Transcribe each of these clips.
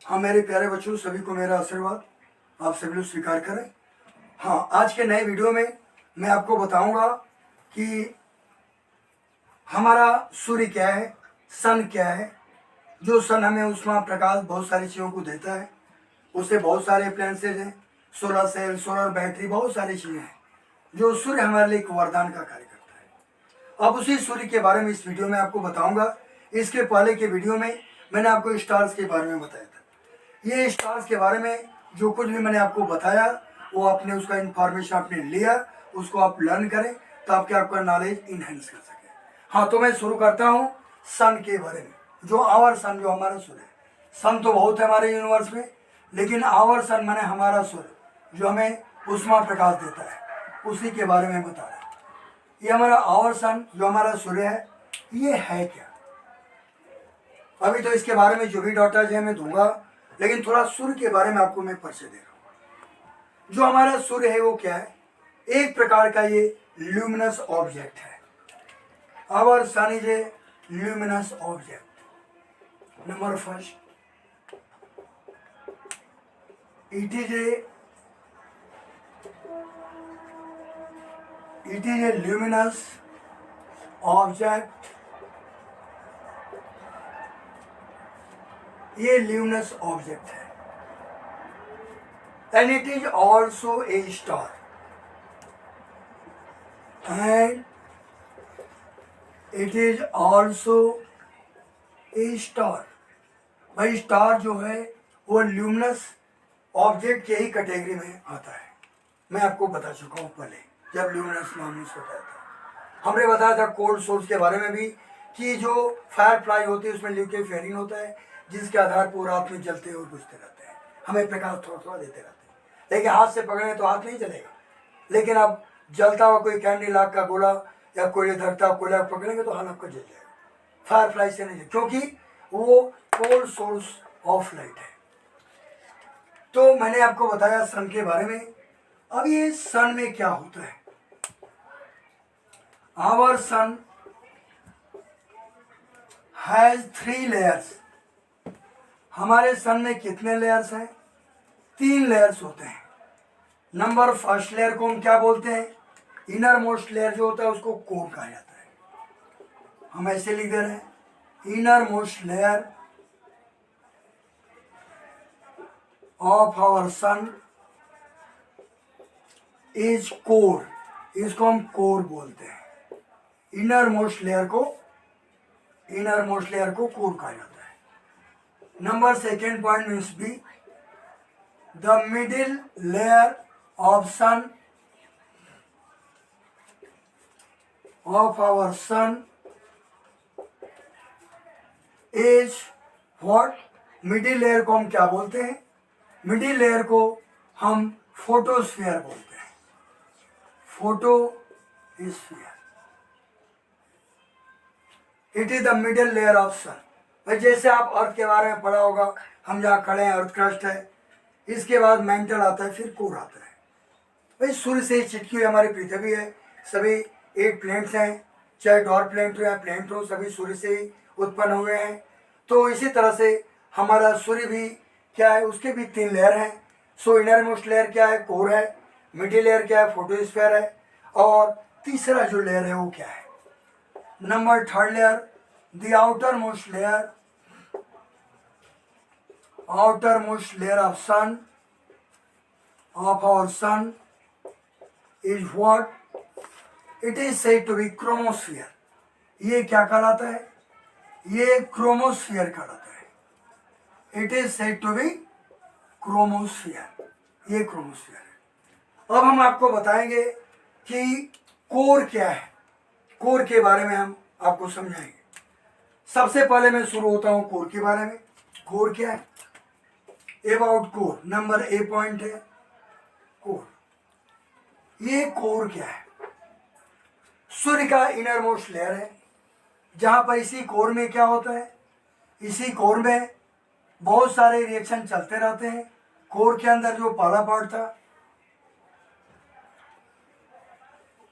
हाँ मेरे प्यारे बच्चों, सभी को मेरा आशीर्वाद आप सभी लोग स्वीकार करें। हाँ, आज के नए वीडियो में मैं आपको बताऊंगा कि हमारा सूर्य क्या है, सन क्या है। जो सन हमें उष्मा प्रकाश बहुत सारी चीज़ों को देता है, उससे बहुत सारे अप्लायंसेज हैं, सोलर सेल, सोलर बैटरी, बहुत सारी चीज़ें हैं जो सूर्य हमारे लिए एक वरदान का कार्य करता है। अब उसी सूर्य के बारे में इस वीडियो में आपको बताऊंगा। इसके पहले के वीडियो में मैंने आपको स्टार्स के बारे में बताया था। ये स्टार्स के बारे में जो कुछ भी मैंने आपको बताया वो आपने उसका इन्फॉर्मेशन आपने लिया, उसको आप लर्न करें तो आपका नॉलेज इनहेंस कर सके। हाँ, तो मैं शुरू करता हूँ सन के बारे में। जो आवर सन, जो हमारा सूर्य है। सन तो बहुत है हमारे यूनिवर्स में, लेकिन आवर सन माने हमारा सूर्य जो हमें उष्मा प्रकाश देता है, उसी के बारे में बता रहा है। ये हमारा आवर सन जो हमारा सूर्य है, ये है क्या। अभी तो इसके बारे में जो भी डॉटेज है मैं दूंगा, लेकिन थोड़ा सूर्य के बारे में आपको मैं परिचय दे रहा हूँ। जो हमारा सूर्य है वो क्या है, एक प्रकार का ये ल्यूमिनस ऑब्जेक्ट है। Our sun is a luminous object. Number first, it is a luminous object। ये ल्यूमिनस ऑब्जेक्ट है and it is also a star. And it is also a star. भाई स्टार जो है वो ल्यूमिनस ऑब्जेक्ट के ही category में आता है। मैं आपको बता चुका हूँ पहले, जब ल्यूमिनस नाम से बताया था। हमने बताया था कोल्ड सोर्स के बारे में भी कि जो फायर फ्लाई होती है उसमें ल्यूकोफेरिन होता है, जिसके आधार पर रात में जलते और बुझते रहते हैं, हमें प्रकाश थोड़ा थोड़ा देते रहते हैं। लेकिन हाथ से पकड़े तो हाथ नहीं जलेगा, लेकिन अब जलता हुआ कोई कैंडल आग का गोला या कोयले धरता कोयला पकड़ेंगे तो हाथ आपका जल जाएगा। फायर फ्लाई से नहीं, क्योंकि वो कोल्ड सोर्स ऑफ लाइट है। तो मैंने आपको बताया सन के बारे में। अब ये सन में क्या होता है। Our sun has 3 layers. हमारे सन में कितने लेयर्स हैं? 3 लेयर्स होते हैं। नंबर फर्स्ट लेयर को हम क्या बोलते हैं? इनर मोस्ट लेयर जो होता है उसको कोर कहा जाता है। हम ऐसे लिख दे रहे हैं, inner most layer of our sun is core. इसको हम कोर बोलते हैं। इनर मोस्ट लेयर को कोर कहा जाता है। Number second point means B, the middle layer of sun of our sun is what. Middle layer को हम क्या बोलते हैं? मिडिल लेयर को हम फोटोस्फीयर बोलते हैं। Photosphere, it is the middle layer of sun. भाई जैसे आप अर्थ के बारे में पढ़ा होगा, हम जहाँ खड़े हैं अर्थ क्रस्ट है, इसके बाद मेंटल आता है, फिर कोर आता है। भाई सूर्य से चिटकी हुई हमारी पृथ्वी है, सभी 8 प्लैनेट्स हैं, चाहे डॉर प्लैनेट हो या प्लैनेट हो, सभी सूर्य से ही उत्पन्न हुए हैं। तो इसी तरह से हमारा सूर्य भी क्या है, उसके भी 3 लेयर हैं। सो इनर मोस्ट लेयर क्या है? कोर है। मिडिल लेयर क्या है? फोटोस्फीयर है। और तीसरा जो लेयर है वो क्या है? Number third layer, the outer most layer of sun of our sun is what? It is said to be chromosphere. ये क्या कहलाता है? ये क्रोमोस्फीयर कहलाता है। It is said to be chromosphere. ये क्रोमोस्फीयर है। अब हम आपको बताएंगे कि कोर क्या है। कोर के बारे में हम आपको समझाएंगे। सबसे पहले मैं शुरू होता हूं कोर के बारे में। कोर क्या है? About core, number A point है कोर। ये कोर क्या है? सूर्य का इनर मोस्ट लेयर है, जहां पर इसी कोर में क्या होता है? इसी कोर में बहुत सारे रिएक्शन चलते रहते हैं। कोर के अंदर जो पहला पार्ट था,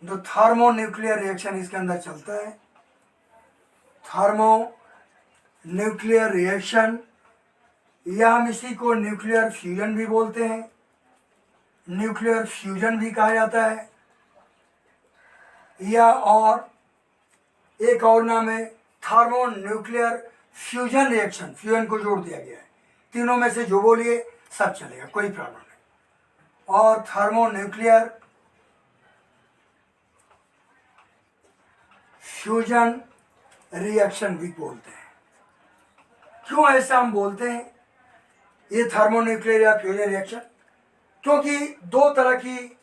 जो थर्मो न्यूक्लियर रिएक्शन इसके अंदर चलता है। थर्मो न्यूक्लियर रिएक्शन या हम इसी को न्यूक्लियर फ्यूजन भी बोलते हैं, न्यूक्लियर फ्यूजन भी कहा जाता है, या और एक और नाम है thermo nuclear fusion reaction. Fusion को जोड़ दिया गया है, तीनों में से जो बोलिए सब चलेगा, कोई प्रॉब्लम नहीं। और थर्मो न्यूक्लियर फ्यूजन रिएक्शन भी बोलते हैं। क्यों ऐसा हम बोलते हैं ये थर्मोन्यूक्लियर या फ्यूजन रिएक्शन? क्योंकि दो तरह की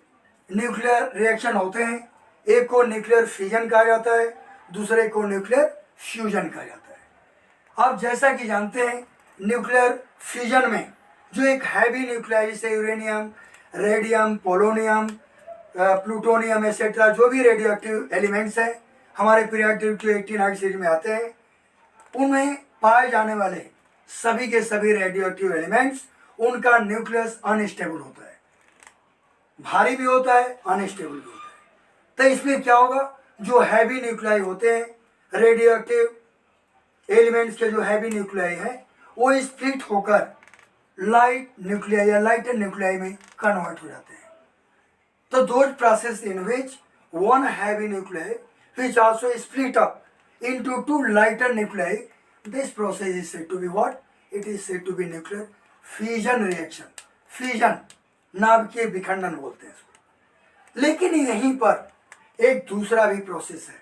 न्यूक्लियर रिएक्शन होते हैं, एक को न्यूक्लियर फिजन कहा जाता है, दूसरे को न्यूक्लियर फ्यूजन कहा जाता है। अब जैसा कि जानते हैं न्यूक्लियर फिजन में जो एक हैवी न्यूक्लियर जैसे uranium, radium, polonium, plutonium etcetera जो भी रेडियो एक्टिव एलिमेंट्स हैं हमारे पीरियोडिक 289 सीरीज में आते हैं, उनमें पाए जाने वाले सभी के सभी रेडियो एक्टिव एलिमेंट्स उनका न्यूक्लियस अनस्टेबल होता है, भारी भी होता है, अनस्टेबल भी होता है। तो इसमें क्या होगा, जो हैवी न्यूक्लियाई होते हैं रेडियो एक्टिव एलिमेंट्स के, जो हैवी न्यूक्लियाई है वो स्प्लिट होकर लाइट न्यूक्लियाई या लाइटर न्यूक्लियाई में कन्वर्ट हो जाते हैं। तो those process in which one heavy nuclei which also split up into two lighter nuclei, this process is said to be what? It is said to be nuclear fission reaction. Fission नाम के विखंडन बोलते हैं इसको। लेकिन यहीं पर एक दूसरा भी प्रोसेस है,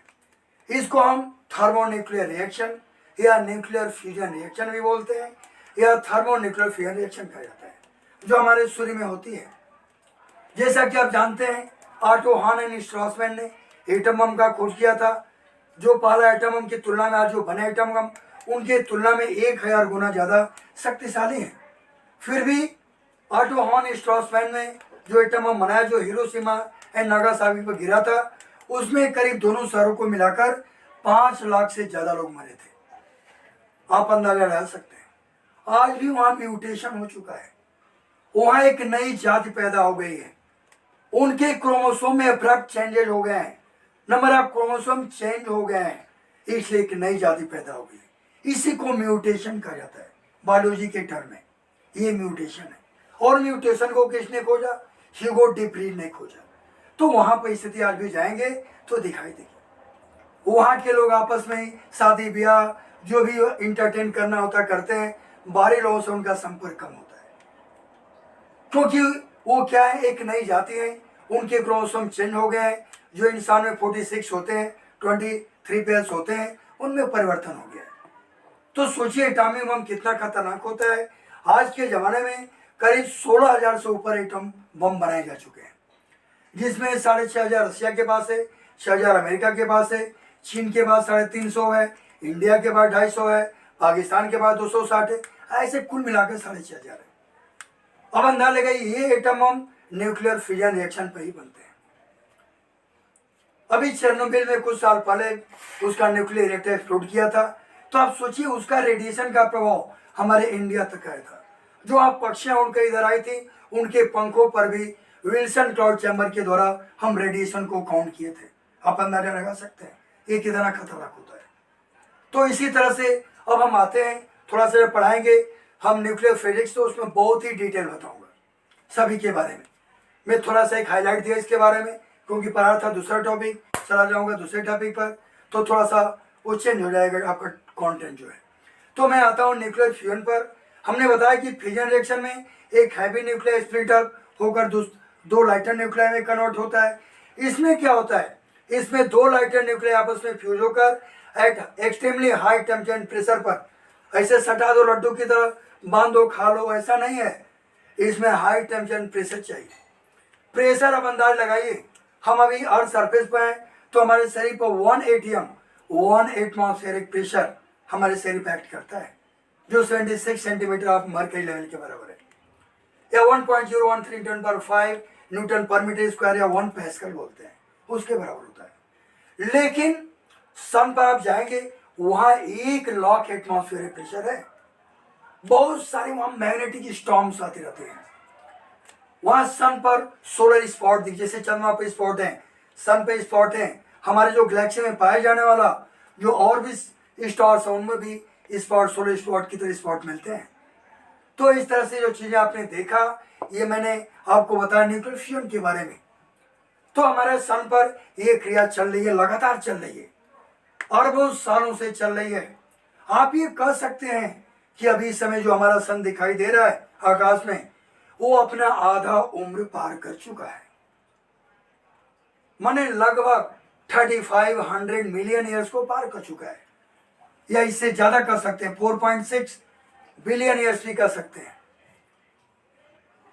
इसको हम थर्मोन्यूक्लियर रिएक्शन या न्यूक्लियर फ्यूजन रिएक्शन भी बोलते हैं, या थर्मोन्यूक्लियर फ्यूजन रिएक्शन कहा जाता है, जो हमारे सूर्य में होती है। जैसा कि आप जानते हैं ऑटो हान एंड स्ट्रासमैन ने एटम बम का खोज किया था, जो पहला एटम बम की तुलना में आज जो बने एटम बम उनके तुलना में 1000 गुना ज़्यादा शक्तिशाली है। फिर भी ऑटो हॉन स्ट्रासमैन ने जो एटम बम बनाया, जो हिरोशिमा एंड नागासाकी पर गिरा था, उसमें करीब दोनों शहरों को मिलाकर 5 लाख से ज़्यादा लोग मरे थे। आप अंदाजा लगा सकते हैं। आज भी वहाँ म्यूटेशन हो चुका है, वहाँ एक नई जाति पैदा हो गई है, उनके क्रोमोसोम में अब्रप्ट चेंजेस हो गए हैं, नंबर ऑफ क्रोमोसोम चेंज हो गए हैं, इसलिए एक नई जाति पैदा हो गई। इसी को म्यूटेशन कहा जाता है बायोलॉजी के टर्म में, ये म्यूटेशन है। और म्यूटेशन को किसने खोजा? ह्यूगो डिफ्रीज ने खोजा। तो वहाँ पर स्थिति आज भी जाएंगे तो दिखाई देगी, वहाँ के लोग आपस में शादी ब्याह जो भी इंटरटेन करना होता करते हैं, बाहरी लोगों से उनका संपर्क कम होता है, क्योंकि वो क्या है, एक नई जाति है, उनके क्रोमोसोम चेंज हो गए हैं। जो इंसान में 46 होते हैं, 23 पेयर्स होते हैं, उनमें परिवर्तन हो गया है। तो सोचिए एटॉमिक बम कितना खतरनाक होता है। आज के ज़माने में करीब 16,000 से ऊपर एटम बम बनाए जा चुके हैं, जिसमें 6,500 रशिया के पास है, 6,000 अमेरिका के पास है, चीन के पास 350 है, इंडिया के पास 250 है, पाकिस्तान के पास 260 है, ऐसे कुल मिलाकर 6,500 है। अब अंदाजा लगाइए ये atom bomb nuclear fission reaction पर ही बनते हैं। अभी चेरनोबिल में कुछ साल पहले उसका न्यूक्लियर रिएक्टर एक्सप्लोड किया था, तो आप सोचिए उसका रेडिएशन का प्रभाव हमारे इंडिया तक आया था। जो आप पक्षियां उड़कर इधर आई थी, उनके पंखों पर भी विल्सन क्लाउड चैम्बर के द्वारा हम रेडिएशन को काउंट किए थे। आप अंदाजा लगा सकते हैं ये कितना खतरनाक होता है। तो इसी तरह से अब हम आते हैं, थोड़ा सा पढ़ाएंगे हम न्यूक्लियर फिजिक्स, तो उसमें बहुत ही डिटेल बताऊंगा सभी के बारे में। मैं थोड़ा सा एक हाईलाइट दिया इसके बारे में, क्योंकि पढ़ा था दूसरा टॉपिक, चला जाऊंगा दूसरे टॉपिक पर, तो थोड़ा सा वो चेंज हो जाएगा आपका कंटेंट जो है। तो मैं आता हूँ न्यूक्लियर फ्यूजन पर। हमने बताया कि फ्यूजन रिएक्शन में एक हैवी न्यूक्लियर स्प्लिट अप होकर दो लाइटर न्यूक्लियर में कन्वर्ट होता है। इसमें क्या होता है, इसमें 2 लाइटर न्यूक्लियर आपस में फ्यूज होकर at extremely high temperature and pressure पर, ऐसे सटा दो लड्डू की तरह, बांधो खा लो, ऐसा नहीं है। इसमें हाई टेम्परेचर एंड प्रेशर चाहिए। प्रेशर अब अंदाज लगाइए, हम अभी अर्थ सरफेस पर हैं, तो हमारे शरीर पर 1 एटीएम 1 एटमॉस्फेरिक प्रेशर हमारे शरीर पर एक्ट करता है, जो 76 सेंटीमीटर ऑफ मर्करी लेवल के बराबर है, या 1.013 टन पर 5 न्यूटन पर मीटर स्क्वायर, या 1 पैस्कल बोलते हैं, उसके बराबर होता है। लेकिन सन पर आप जाएंगे, वहां 1 लाख एटमॉस्फेरिक प्रेशर है, बहुत सारे वहां मैग्नेटिक स्टॉर्म्स आते रहते हैं। वहां सन पर सोलर स्पॉट दिख, जैसे चंद्रमा पे स्पॉट है, सन पे स्पॉट है, हमारे जो गैलेक्सी में पाया जाने वाला जो और भी स्टार्स है उनमें भी स्पॉट, सोलर स्पॉट की तरह स्पॉट मिलते हैं। तो इस तरह से जो चीजें आपने देखा, ये मैंने आपको बताया न्यूक्लियर फ्यूजन के बारे में। तो हमारे सन पर ये क्रिया चल रही है, लगातार चल रही है, अरबों सालों से चल रही है। आप ये कह सकते हैं कि अभी इस समय जो हमारा सन दिखाई दे रहा है आकाश में, वो अपना आधा उम्र पार कर चुका है। माने लगभग 3500 मिलियन ईयर्स को पार कर चुका है, या इससे ज्यादा कर सकते हैं, 4.6 बिलियन ईयर्स भी कर सकते हैं।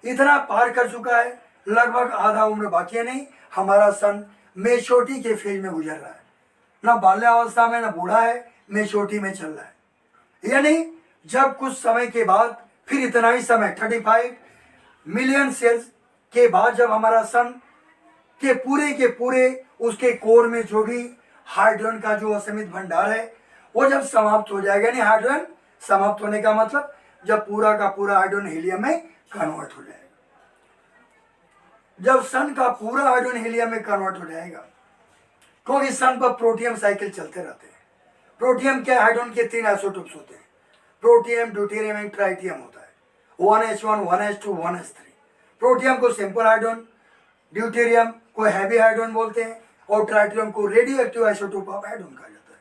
इतना पार कर चुका है, लगभग आधा उम्र बाकी है। नहीं, हमारा सन मेचोरिटी के फेज में गुजर रहा है, ना बाल्यावस्था में ना बूढ़ा है, मेचोरिटी में चल रहा है। यानी जब कुछ समय के बाद, फिर इतना ही समय 35 मिलियन सेल्स के बाद, जब हमारा सन के पूरे उसके कोर में जो भी हाइड्रोजन का जो असीमित भंडार है, वो जब समाप्त हो जाएगा, यानी हाइड्रोजन समाप्त होने का मतलब जब पूरा का पूरा हाइड्रोजन हीलियम में कन्वर्ट हो जाएगा। जब सन का पूरा हाइड्रोजन हीलियम में कन्वर्ट हो जाएगा, क्योंकि सन पर प्रोटियम साइकिल चलते रहते हैं। प्रोटियम क्या, हाइड्रोजन के 3 आइसोटोप्स होते हैं, प्रोटियम, ड्यूटेरियम एंड ट्राइटियम होता है, 1s1, 1s2, 1s3। प्रोटियम को सिंपल हाइड्रोजन, ड्यूटेरियम को हैवी हाइड्रोजन बोलते हैं, और ट्राइटियम को radio active isotope of hydrogen कहा जाता है।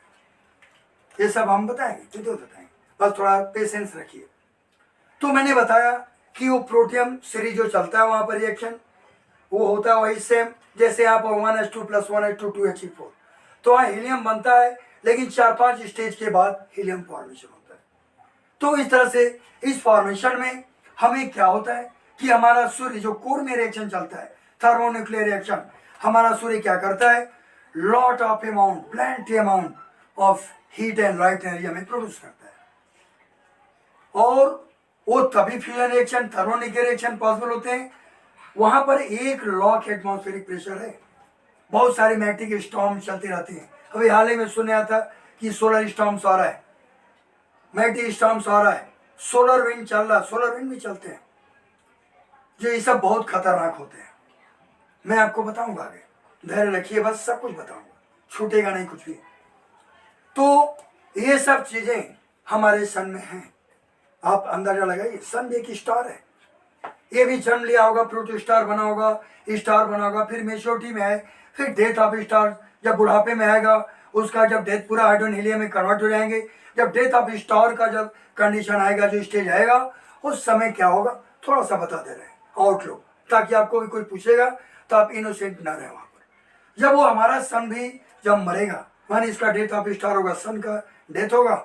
ये सब हम बताएंगे, कितने बताएंगे, बस थोड़ा पेशेंस रखिए। तो मैंने बताया कि वो प्रोटियम सीरीज जो चलता है वहां पर रिएक्शन वो होता है वही सेम, जैसे यहाँ पर 1s2 + 1s2 2He4। तो वहाँ हीलियम बनता है, लेकिन 4-5 स्टेज के बाद हीलियम फॉर्मेशन होता है। तो इस तरह से इस फॉर्मेशन में हमें क्या होता है कि हमारा सूर्य जो कोर में रिएक्शन चलता है, थर्मोन्यूक्लियर रिएक्शन, हमारा सूर्य क्या करता है, lot of amount, plenty amount of heat and light energy हमें प्रोड्यूस करता है। और वो तभी fusion reaction, thermonuclear reaction possible होते हैं, वहां पर एक लॉक एटमॉस्फेरिक प्रेशर है, बहुत सारी मैग्नेटिक स्टॉर्म चलती रहती हैं। अभी हाल ही में सुने आता कि सोलर स्टॉर्म्स आ रहा है, मैग्नेटिक स्टॉर्म्स आ रहा है, सोलर विंड चल रहा है, सोलर विंड भी चलते हैं, जो ये सब बहुत खतरनाक होते हैं। मैं आपको बताऊंगा आगे, धैर्य रखिए, बस सब कुछ बताऊंगा, छूटेगा नहीं कुछ भी। तो ये सब चीजें हमारे सन में हैं। आप अंदाजा लगाइए, सन एक स्टार है, ये भी जन्म लिया होगा, प्लूटो स्टार बना होगा, स्टार बना होगा, फिर मेच्योरिटी में है, फिर डेथ ऑफ स्टार, जब बुढ़ापे में आएगा, उसका जब डेथ पूरा हाइड्रोजन हीलियम में कन्वर्ट हो जाएंगे, जब डेथ ऑफ स्टार का जब कंडीशन आएगा, जो स्टेज आएगा, उस समय क्या होगा थोड़ा सा बता दे रहे हैं आउटलुक, ताकि आपको भी कोई पूछेगा तो आप इनोसेंट ना रहे वहां पर। जब वो हमारा सन भी जब मरेगा, माने इसका डेथ ऑफ स्टार होगा, सन का डेथ होगा,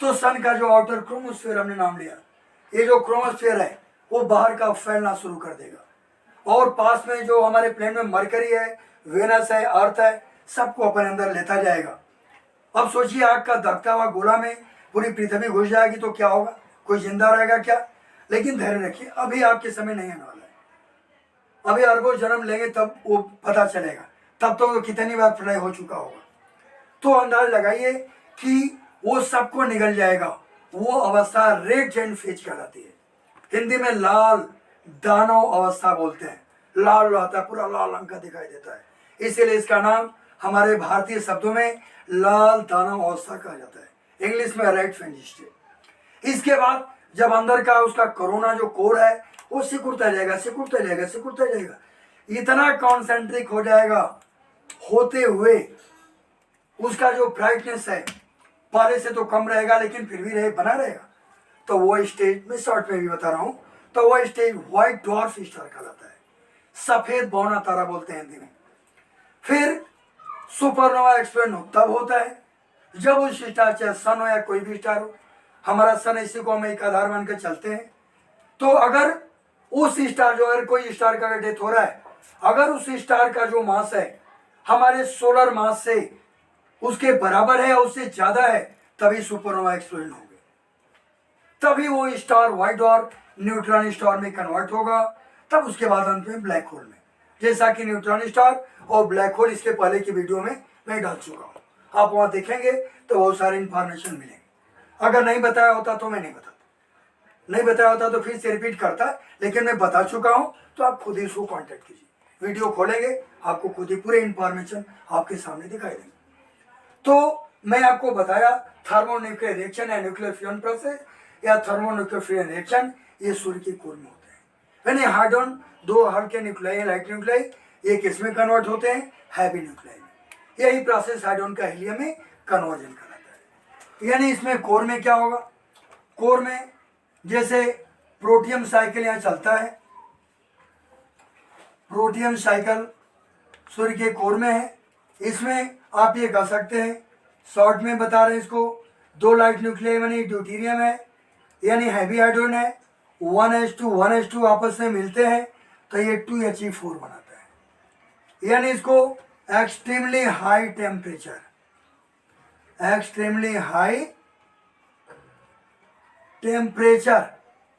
तो सन का जो आउटर क्रोमोस्फेयर हमने नाम लिया, ये जो क्रोमोस्फेयर है वो बाहर का फैलना शुरू कर देगा, और पास में जो हमारे प्लेन में मरकरी है, वेनस है, अर्थ है, सबको अपने अंदर लेता जाएगा। अब सोचिए, आग का दबता हुआ गोला में पूरी पृथ्वी घुस जाएगी तो क्या होगा, कोई जिंदा रहेगा क्या? लेकिन धैर्य रखिए, अभी आपके समय नहीं आने वाला है, अभी अरबों जन्म लेंगे तब वो पता चलेगा, तब तो कितनी बार प्रलय हो चुका होगा। तो अंदाज लगाइए कि वो सबको निगल जाएगा। वो अवस्था रेड जेंट फेज कहलाती है, हिंदी में लाल दानव अवस्था बोलते हैं। लाल रहता है, पूरा लाल रंग का दिखाई देता है, इसीलिए इसका नाम हमारे भारतीय शब्दों में लाल दानव अवस्था कहा जाता है, इंग्लिश में रेड फेज स्टेट। इसके बाद जब अंदर का उसका कोरोना जो कोर है वो सिकुड़ता जाएगा, सिकुड़ता जाएगा, सिकुड़ता जाएगा, इतना कॉन्सेंट्रिक हो जाएगा, होते हुए उसका जो ब्राइटनेस है पहले से तो कम रहेगा, लेकिन फिर भी बना रहेगा। तो वो स्टेज में शॉर्ट में भी बता रहा हूं, तो वो स्टेज व्हाइट ड्वार्फ स्टार कहलाता है, सफेद बौना तारा बोलते हैं हिंदी में। फिर सुपरनोवा एक्सप्लोजन तब होता है जब उस स्टार, चाहे सन हो या कोई भी स्टार हो, हमारा सन इसी को हम एक आधार मानकर चलते हैं। तो अगर उस स्टार जो, अगर कोई स्टार का डेथ हो रहा है, अगर उस स्टार का जो मास है हमारे सोलर मास से उसके बराबर है या उससे ज्यादा है, तभी सुपरनोवा एक्सप्लोजन होंगे, तभी वो star white dwarf neutron star में कन्वर्ट होगा, तब उसके बाद अंत में ब्लैक होल में। जैसा कि न्यूट्रॉन स्टार और ब्लैक होल इसके पहले की वीडियो में मैं डाल चुका हूँ, आप वहां देखेंगे तो बहुत सारे इंफॉर्मेशन मिलेंगे। अगर नहीं बताया होता तो मैं नहीं बताता, नहीं बताया होता तो फिर से रिपीट करता, लेकिन मैं बता चुका हूं, तो आप खुद ही इसको कांटेक्ट कीजिए, वीडियो खोलेंगे आपको खुद ही पूरे इंफॉर्मेशन आपके सामने दिखाई देंगे। तो मैं आपको बताया थर्मोन्यूक्लियर रिएक्शन या न्यूक्लियर फ्यूजन प्रोसेस या थर्मोन्यूक्लियर फ्यूजन रिएक्शन, ये सूर्य के कोर में होते हैं। यानी हाइड्रोजन दो हल्के न्यूक्लियाई लाइट न्यूक्लियाई, एक इसमें कन्वर्ट होते हैं हैवी न्यूक्लियाई में। यही प्रोसेस हाइड्रोजन का हीलियम में कन्वर्जन कराता है। यानी इसमें कोर में क्या होगा, कोर में जैसे प्रोटियम साइकिल यहाँ चलता है, प्रोटियम साइकिल सूर्य के कोर में है। इसमें आप ये कह सकते हैं, शॉर्ट में बता रहे हैं इसको, दो लाइट न्यूक्लियाई यानी ड्यूटेरियम है यानी हैवी हाइड्रोजन है, 1s2 आपस में मिलते हैं तो ये 2He4 बनाता है। यानी इसको extremely high temperature, extremely high temperature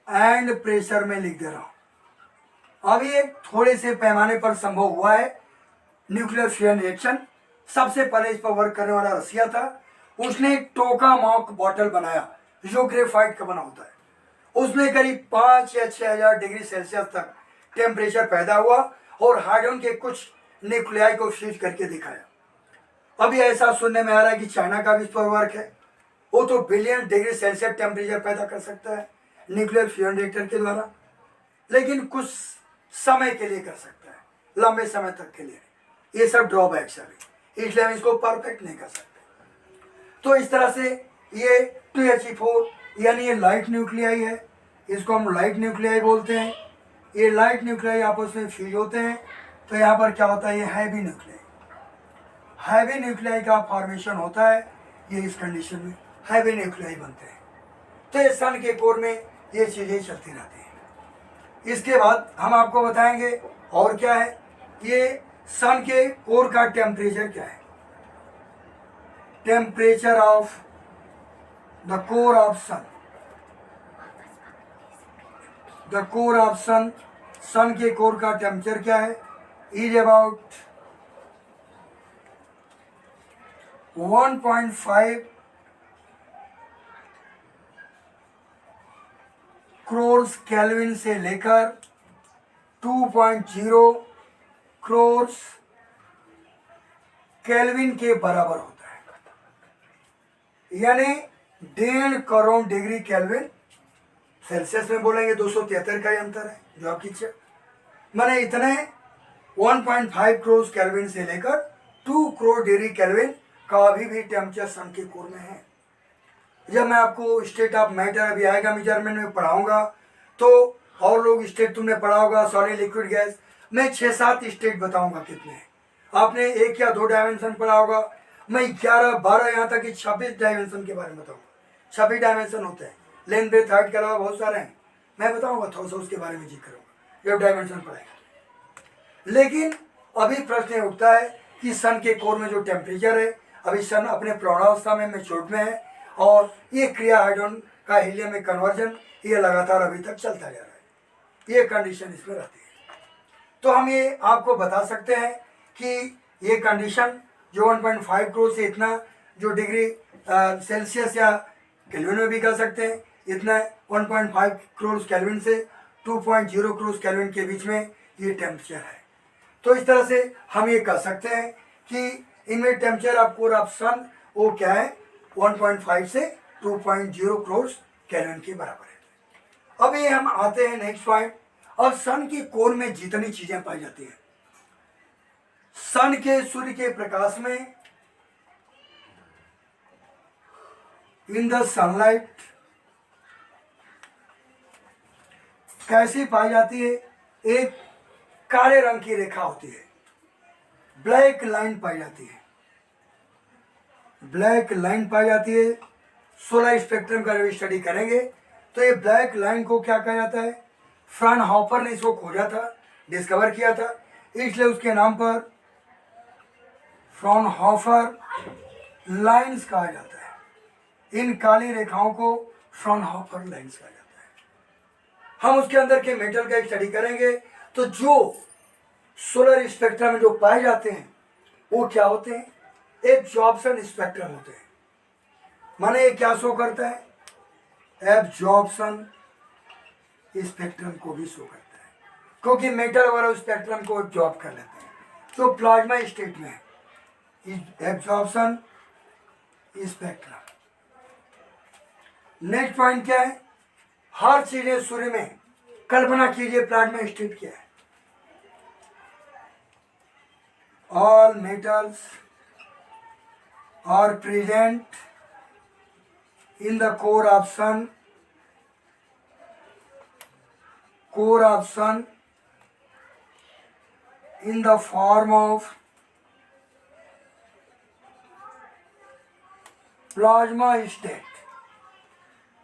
and pressure में लिख दे रहा हूं। अभी एक थोड़े से पैमाने पर संभव हुआ है न्यूक्लियर फ्यूजन रिएक्शन। सबसे पहले इस पर वर्क करने वाला रसिया था, उसने टोकामॉक बॉटल बनाया जो ग्रेफाइट का बना होता है। उसमें करीब 5 या 6000 डिग्री सेल्सियस तक टेम्परेचर पैदा हुआ और हाइड्रोजन के कुछ न्यूक्लियाई को फ्यूज करके दिखाया। अभी ऐसा सुनने में आ रहा है कि चाइना का भी इस पर वर्क है, वो तो बिलियन डिग्री सेल्सियस टेम्परेचर पैदा कर सकता है न्यूक्लियर फ्यूजन रिएक्टर के द्वारा, लेकिन कुछ समय के लिए कर सकता है, लंबे समय तक के लिए। ये सब ड्रॉबैक्स है, इसलिए हम इसको परफेक्ट नहीं कर सकते। तो इस तरह से ये 2He4 यानी ये लाइट न्यूक्लियाई है, इसको हम लाइट न्यूक्लियाई बोलते हैं। ये लाइट न्यूक्लियाई आपस में फ्यूज होते हैं तो यहाँ पर क्या होता है, ये हैवी न्यूक्लियाई, हैवी न्यूक्लियाई का फॉर्मेशन होता है। ये इस कंडीशन में हैवी न्यूक्लियाई बनते हैं। तो ये सन के कोर में ये चीज़ें चलती रहती हैं। इसके बाद हम आपको बताएंगे और क्या है, ये सन के कोर का टेम्परेचर क्या है। Temperature of the core of sun, the core of sun, sun के कोर का टेम्परेचर क्या है, इज अबाउट 1.5 क्रोर्स केल्विन से लेकर 2.0 क्रोर्स केल्विन के बराबर होता है। यानी 1.5 करोड़ डिग्री केल्विन, सेल्सियस में बोलेंगे 273 का ही अंतर है जो आपकी इच्छा, मैंने इतने 1.5 करोड़ केल्विन से लेकर 2 करोड़ डिग्री केल्विन का अभी भी टेम्परेचर सन के कोर में है। जब मैं आपको स्टेट ऑफ मैटर अभी आएगा मेजरमेंट में पढ़ाऊंगा तो और लोग स्टेट तुमने पढ़ा होगा, सॉलिड लिक्विड गैस, मैं 6-7 स्टेट बताऊंगा कितने हैं। आपने 1 या 2 डायमेंशन पढ़ा होगा, मैं 11-12 यहाँ तक कि 26 डायमेंशन के बारे में बताऊंगा। 26 डायमेंशन होते हैं, लेंथ ब्रेथ हाइट के अलावा बहुत सारे हैं, मैं बताऊंगा थोड़ा सा उसके बारे में जिक्र करूँगा जब डायमेंशन पढ़ाएंगे। लेकिन अभी प्रश्न उठता है कि सन के कोर में जो टेम्परेचर है, अभी सन अपने प्रौढ़ावस्था में मैच्योर्ड में है और ये क्रिया हाइड्रोजन का हीलियम में कन्वर्जन ये लगातार अभी तक चलता जा रहा है, ये कंडीशन इसमें रहती है। तो हम ये आपको बता सकते हैं कि ये कंडीशन जो 1.5 करोड़ से इतना जो डिग्री सेल्सियस या केल्विन में भी कर सकते हैं, इतना 1.5 करोड़ केल्विन से 2.0 करोड़ केल्विन के बीच में ये टेम्परेचर है। तो इस तरह से हम ये कह सकते हैं कि इनमें टेम्परेचर ऑफ कोर ऑफ सन वो क्या है, 1.5 से 2.0 करोड़ केल्विन के बराबर है। अब ये हम आते हैं नेक्स्ट पॉइंट। अब सन के कोर में जितनी चीजें पाई जाती हैं, सन के सूर्य के प्रकाश में, इन द सनलाइट, कैसी पाई जाती है, एक काले रंग की रेखा होती है, ब्लैक लाइन पाई जाती है, ब्लैक लाइन पाई जाती है। सोलर स्पेक्ट्रम का जब स्टडी करेंगे तो ये ब्लैक लाइन को क्या कहा जाता है, फ्राउनहोफर ने इसको खोजा था, डिस्कवर किया था, इसलिए उसके नाम पर फ्राउनहोफर लाइंस कहा जाता है। इन काली रेखाओं को फ्राउनहोफर लाइंस कहा जाता है। हम उसके अंदर के मेटल का स्टडी करेंगे तो जो सोलर स्पेक्ट्रम में जो पाए जाते हैं वो क्या होते हैं, एब्जॉर्प्शन स्पेक्ट्रम होते हैं। माने ये क्या शो करता है, एब्जॉर्प्शन स्पेक्ट्रम को भी शो करता है, क्योंकि मेटल वाला स्पेक्ट्रम को एब्जॉर्ब कर लेते हैं जो प्लाज्मा स्टेट में है, एब्जॉर्प्शन स्पेक्ट्रम। नेक्स्ट पॉइंट क्या है, हर चीजें सूर्य में, कल्पना कीजिए प्लाज्मा स्टेट क्या है। All metals are present in the core of sun, core of sun in the form of plasma state.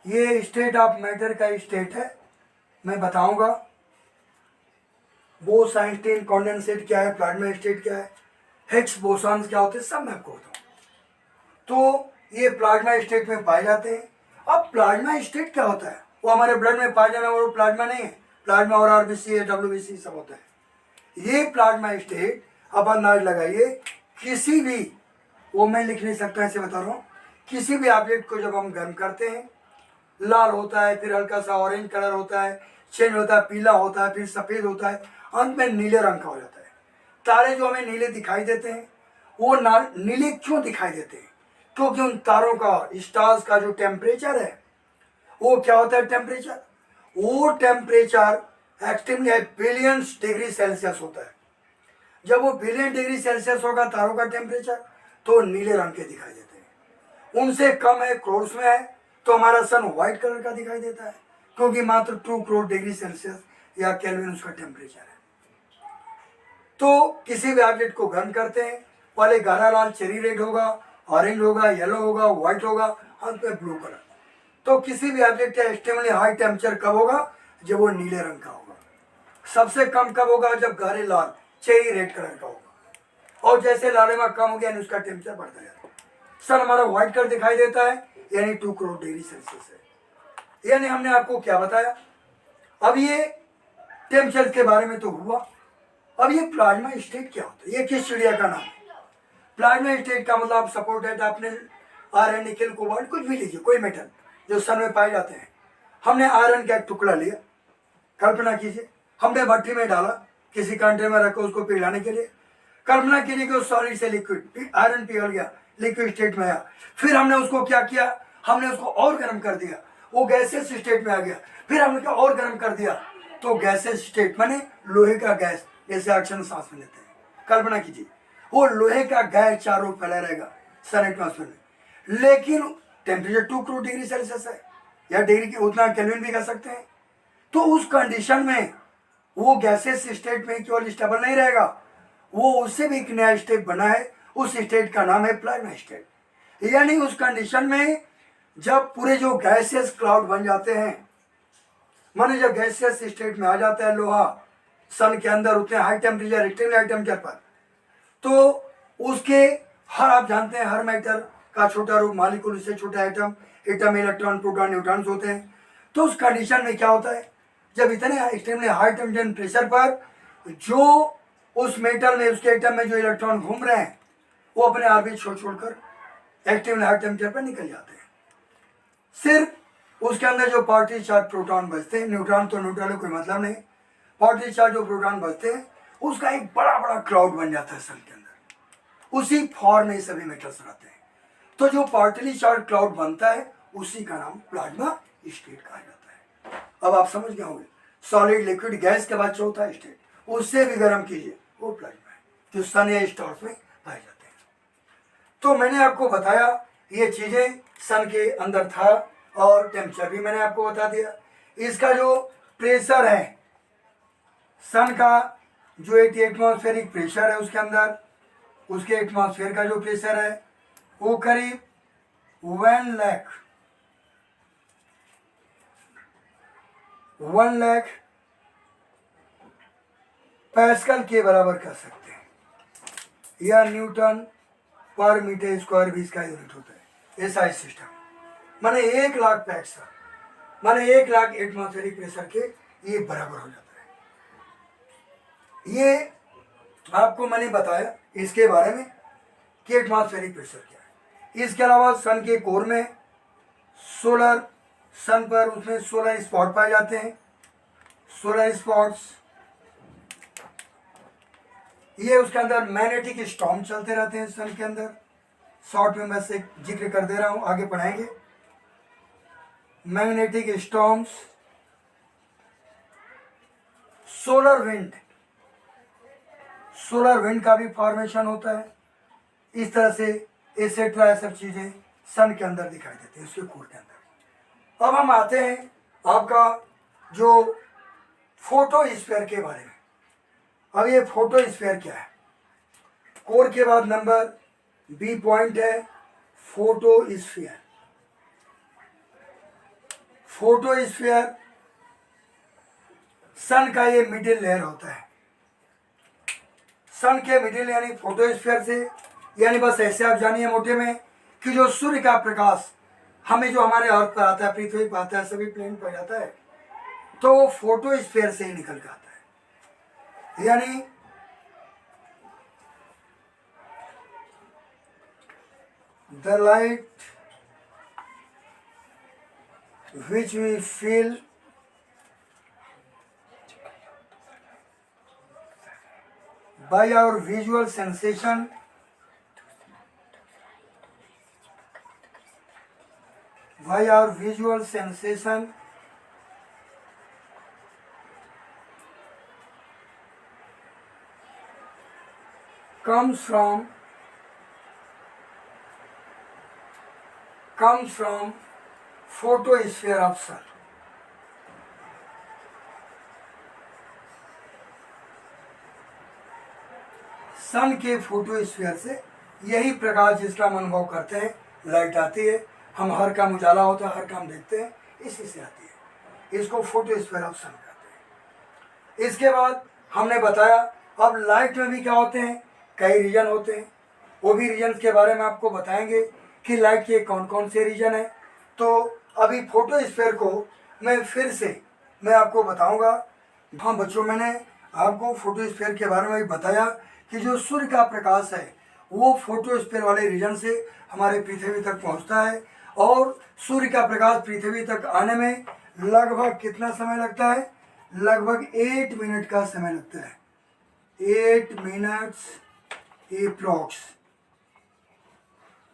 ये स्टेट ऑफ मैटर का स्टेट है, मैं बताऊंगा। बोस आइंस्टीन कॉन्डेंसेट क्या है, प्लाज्मा स्टेट क्या है, हिग्स बोसॉन्स क्या होते हैं, सब मैं आपको बताऊँ। तो ये प्लाज्मा स्टेट में पाए जाते हैं। अब प्लाज्मा स्टेट क्या होता है, वो हमारे ब्लड में पाए जाना वो प्लाज्मा नहीं है, प्लाज्मा और आरबीसी डब्ल्यूबीसी सब होता है। ये प्लाज्मा स्टेट अब अंदाज लगाइए, किसी भी, वो मैं लिख नहीं सकता ऐसे बता रहा हूँ, किसी भी ऑब्जेक्ट को जब हम गर्म करते हैं लाल होता है, फिर हल्का सा ऑरेंज कलर होता है, चेंज होता है, पीला होता है, फिर सफ़ेद होता है, अंत में नीले रंग का हो जाता है। तारे जो हमें नीले दिखाई देते हैं वो नीले क्यों दिखाई देते हैं, क्योंकि उन तारों का, स्टार्स का जो टेम्परेचर है वो क्या होता है, टेम्परेचर, वो temperature extremely billions degree Celsius होता है। जब वो बिलियन डिग्री सेल्सियस होगा तारों का टेम्परेचर, तो नीले रंग के दिखाई देते हैं। उनसे कम है, क्रोड्स में है, तो हमारा सन व्हाइट कलर का दिखाई देता है, क्योंकि मात्र 2 करोड़ डिग्री सेल्सियस या केल्विन उसका टेम्परेचर है। तो किसी भी ऑब्जेक्ट को गर्म करते हैं, पहले गाढ़ा लाल चेरी रेड होगा, ऑरेंज होगा, येलो होगा, व्हाइट होगा, अंत में ब्लू कलर। तो किसी भी ऑब्जेक्ट का एक्सट्रीमली हाई टेम्परेचर कब होगा, जब वो नीले रंग का होगा। सबसे कम कब होगा, जब गाढ़े लाल चेरी रेड कलर का होगा। और जैसे लालिमा कम हो गया यानी उसका टेम्परेचर बढ़ता जाता है। सन हमारा व्हाइट कलर दिखाई देता है, यानी 2 करोड़ डिग्री सेल्सियस है। यानी हमने आपको क्या बताया, अब ये टेम्परेचर के बारे में तो हुआ। अब ये प्लाज्मा स्टेट क्या होता है, ये किस चिड़िया का नाम है। प्लाज्मा स्टेट का मतलब सपोर्ट है, आपने आयरन, निकल, कोबाल्ट कुछ भी लीजिए, कोई मेटल जो सन में पाए जाते हैं। हमने आयरन का एक टुकड़ा लिया, कल्पना कीजिए हमने भट्टी में डाला, किसी कंटेनर में रखा उसको पिघलाने के लिए। कल्पना कीजिए कि उस सॉलिड से लिक्विड आयरन पिघल गया, लिक्विड स्टेट में आया। फिर हमने उसको क्या किया, हमने उसको और गर्म कर दिया, वो गैसेस स्टेट में आ गया। फिर हमने क्या और गर्म कर दिया, तो गैसेस स्टेट माने लोहे का गैस, जैसे ऑक्सीजन सांस में लेते हैं। कल्पना कीजिए वो लोहे का गैस चारों फैला रहेगा सन एटमॉस्फेयर में, लेकिन टेम्परेचर 2 करोड़ डिग्री सेल्सियस है, या डिग्री की उतना केल्विन भी कर सकते हैं। तो उस कंडीशन में वो गैसेस स्टेट में केवल स्टेबल नहीं रहेगा, वो उससे भी एक नया स्टेट बना है, उस स्टेट का नाम है प्लाज्मा स्टेट। यानी उस कंडीशन में जब पूरे जो गैसेस क्लाउड बन जाते हैं, माने जब गैसेस स्टेट में आ जाता है लोहा सन के अंदर उतने high temperature, extremely high temperature पर, तो उसके हर, आप जानते हैं हर मैटर का छोटा रूप मॉलिक्यूल से छोटा atom, atom electron proton neutrons होते हैं। तो उस कंडीशन में क्या होता है, जब इतने एक्सट्रीमली हाई टेम्परेचर पर जो उस मेटल में, उसके एटम में जो इलेक्ट्रॉन घूम रहे हैं वो अपने ऑर्बिट छोड़ छोड़कर एक्सट्रीमली हाई टेम्परेचर पर निकल जाते हैं। सिर्फ उसके अंदर जो पार्टिकल चार्ज प्रोटॉन बचते हैं, न्यूट्रॉन तो न्यूट्रॉन है कोई मतलब नहीं, पार्टिकल चार्ज जो प्रोटॉन बचते हैं उसका एक बड़ा बड़ा क्लाउड बन जाता है सन के अंदर। उसी फॉर्म में सभी मेटल्स रहते हैं। तो जो पार्टिकल चार्ज क्लाउड बनता है उसी का नाम प्लाज्मा स्टेट कहा जाता है। अब आप समझ गए होंगे, सॉलिड लिक्विड गैस के बाद चौथा स्टेट, उससे भी गर्म कीजिए, वो प्लाज्मा है, जो सन या स्टार्स में पाए जाते हैं। तो मैंने आपको बताया ये चीजें सन के अंदर था, और टेम्परेचर भी मैंने आपको बता दिया। इसका जो प्रेशर है सन का, जो एक एटमॉस्फेरिक प्रेशर है उसके अंदर, उसके एटमॉस्फेयर का जो प्रेशर है वो करीब 1 लाख पैस्कल के बराबर कर सकते हैं, या न्यूटन पर मीटर स्क्वायर भी इसका यूनिट होता है। ऐसा सिस्टम माने 1 लाख पैस्कल, माने 1 लाख एटमॉस्फेरिक प्रेशर के ये बराबर हो जाता है। ये आपको मैंने बताया इसके बारे में कि एटमॉस्फेरिक प्रेशर क्या है। इसके अलावा सन के कोर में सोलर, सन पर उसमें सोलर स्पॉट पाए जाते हैं। सोलर स्पॉट्स, ये उसके अंदर मैग्नेटिक स्टॉर्म चलते रहते हैं सन के अंदर। शॉर्ट में बस एक जिक्र कर दे रहा हूं, आगे पढ़ाएंगे। Magnetic storms solar wind, solar wind का भी फॉर्मेशन होता है। इस तरह से एसेट्रा सब चीज़ें सन के अंदर दिखाई देती है, उसके कोर के अंदर। अब हम आते हैं आपका जो फोटोस्फीयर के बारे में। अब ये फोटोस्फीयर क्या है? कोर के बाद नंबर बी पॉइंट है फोटोस्फीयर। फोटोस्फीयर सन का ये मिडिल लेयर होता है। सन के मिडिल यानी फोटोस्फीयर से, यानी बस ऐसे आप जानिए मोटे में कि जो सूर्य का प्रकाश हमें जो हमारे अर्थ पर आता है, पृथ्वी पर आता है, सभी प्लेन पर जाता है, तो वो फोटोस्फीयर से ही निकल के आता है। यानी the light which we feel by our visual sensation comes from photosphere of sun। सन के फोटोस्फीयर से यही प्रकाश जिसका हम अनुभव करते हैं, लाइट आती है, हम हर काम उजाला होता है, हर काम देखते हैं, इसी से आती है। इसको फोटोस्फीयर ऑफ सन कहते हैं। इसके बाद हमने बताया अब लाइट में भी क्या होते हैं, कई रीजन होते हैं। वो भी रीजन के बारे में आपको बताएंगे कि लाइट के कौन कौन से रीजन हैं। तो अभी फोटोस्फीयर को मैं फिर से मैं आपको बताऊंगा। हाँ बच्चों, मैंने आपको फोटोस्फीयर के बारे में भी बताया कि जो सूर्य का प्रकाश है वो फोटोस्फीयर वाले रीजन से हमारे पृथ्वी तक पहुंचता है, और सूर्य का प्रकाश पृथ्वी तक आने में लगभग कितना समय लगता है? लगभग 8 मिनट का समय लगता है। 8 मिनट्स एप्रॉक्स।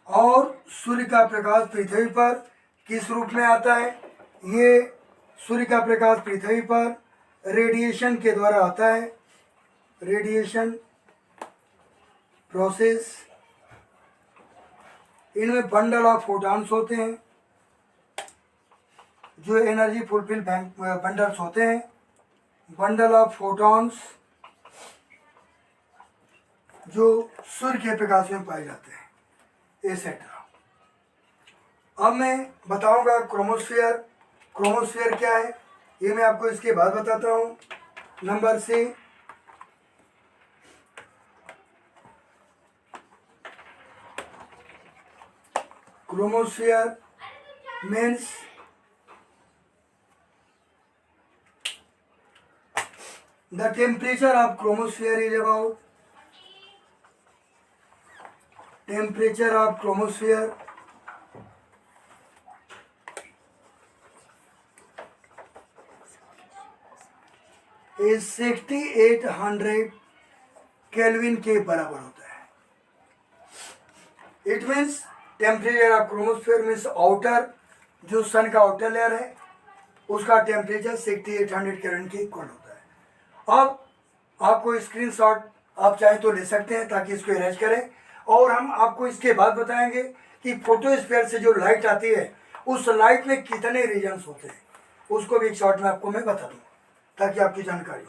और सूर्य का प्रकाश पृथ्वी पर किस रूप में आता है? ये सूर्य का प्रकाश पृथ्वी पर रेडिएशन के द्वारा आता है, रेडिएशन प्रोसेस। इनमें बंडल ऑफ फोटॉन्स होते हैं, जो एनर्जी फुलफिल बंडल्स होते हैं, बंडल ऑफ फोटॉन्स जो सूर्य के प्रकाश में पाए जाते हैं, एसेट्रा। अब मैं बताऊंगा क्रोमोस्फीयर। क्रोमोस्फीयर क्या है ये मैं आपको इसके बाद बताता हूँ। Number C, chromosphere means the temperature of chromosphere is about temperature of chromosphere is 6800 kelvin के बराबर होता है। It means temperature of chromosphere means outer, जो सन का आउटर लेयर है उसका टेम्परेचर 6800 केल्विन के इक्वल होता है। अब आपको स्क्रीनशॉट आप चाहे तो ले सकते हैं ताकि इसको इरेज करें, और हम आपको इसके बाद बताएंगे कि फोटोस्फीयर से जो लाइट आती है उस लाइट में कितने रीजन्स होते हैं, उसको भी एक शॉर्ट में आपको मैं बता दूँ ताकि आपकी जानकारी हो।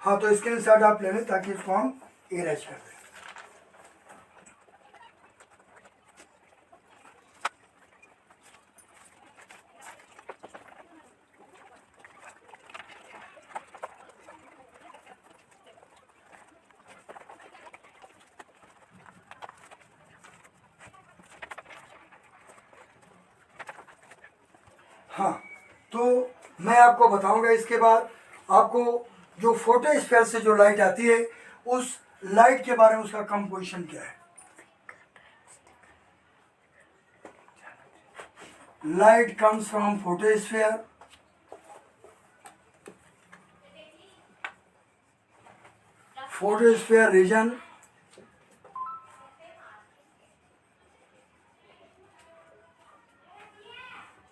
हाँ, तो स्क्रीनशॉट आप ले लें ताकि इसको हम इरेज कर दें। हाँ, तो मैं आपको बताऊंगा इसके बाद आपको जो फोटोस्फीयर से जो लाइट आती है उस लाइट के बारे में, उसका कंपोजिशन क्या है। Light comes from photosphere, photosphere region.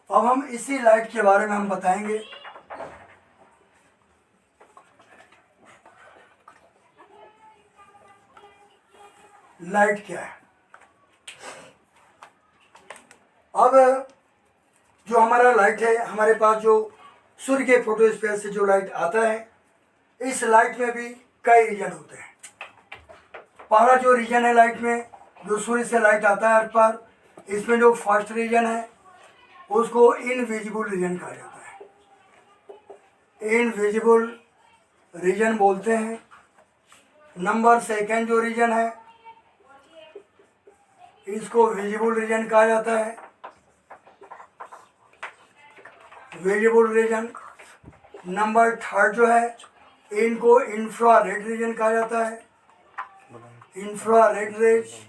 अब हम इसी लाइट के बारे में हम बताएंगे। लाइट क्या है। अब जो हमारा लाइट है, हमारे पास जो सूर्य के फोटोस्फीयर से जो लाइट आता है, इस लाइट में भी कई रीजन होते हैं। पहला जो रीजन है लाइट में, जो सूर्य से लाइट आता है अर्थ पर, इसमें जो फर्स्ट रीजन है उसको इनविजिबल रीजन कहा जाता है, इनविजिबल रीजन बोलते हैं। नंबर सेकंड जो रीजन है इसको विजिबल रीजन कहा जाता है, विजिबल रीजन। नंबर थर्ड जो है इनको इंफ्रारेड रीजन कहा जाता है, infrared rays.